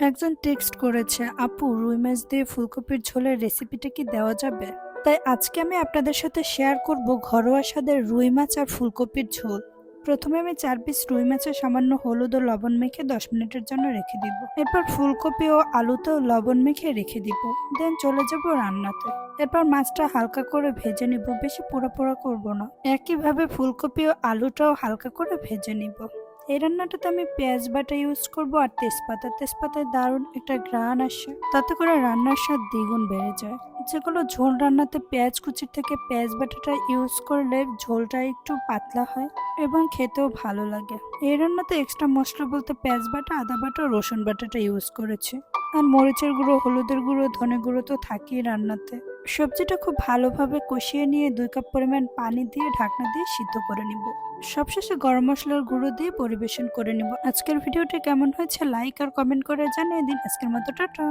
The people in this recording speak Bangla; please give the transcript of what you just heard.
একজন টেক্সট করেছে, আপু রুই মাছ দিয়ে ফুলকপির ঝোলের রেসিপিটা কি দেওয়া যাবে? তাই আজকে আমি আপনাদের সাথে শেয়ার করব ঘরোয়া স্বাদের রুই মাছ আর ফুলকপির ঝোল। প্রথমে আমি 4 পিস রুই মাছে সামান্য হলুদ ও লবণ মেখে 10 মিনিটের জন্য রেখে দিব। এরপর ফুলকপি ও আলুতেও লবণ মেখে রেখে দিব। দেন চলে যাব রান্নাতে। এরপর মাছটা হালকা করে ভেজে নিব, বেশি পোড়া পোড়া করব না। একইভাবে ফুলকপি ও আলুটাও হালকা করে ভেজে নিব। এই রান্নাটাতে আমি পেঁয়াজ বাটা ইউজ করব আর তেজপাতায় দারুণ একটা ঘ্রাণ আসে, তাতে করে রান্নার স্বাদ দ্বিগুণ বেড়ে যায়। যেগুলো ঝোল রান্নাতে পেঁয়াজ কুচির থেকে পেঁয়াজ বাটাটা ইউজ করলে ঝোলটা একটু পাতলা হয় এবং খেতেও ভালো লাগে। এই রান্নাতে এক্সট্রা মশলা বলতে পেঁয়াজ বাটা, আদা বাটা, রসুন বাটাটা ইউজ করেছি। আর মরিচের গুঁড়ো, হলুদের গুঁড়ো, ধনে গুঁড়ো তো থাকেই রান্নাতে। সবজিটা খুব ভালোভাবে কষিয়ে নিয়ে 2 কাপ পরিমাণ পানি দিয়ে ঢাকনা দিয়ে সিদ্ধ করে নিব। সবশেষে গরম মশলার গুঁড়ো দিয়ে পরিবেশন করে নিব। আজকের ভিডিওটি কেমন হয়েছে লাইক আর কমেন্ট করে জানিয়ে দিন। আজকের মতো টাটা।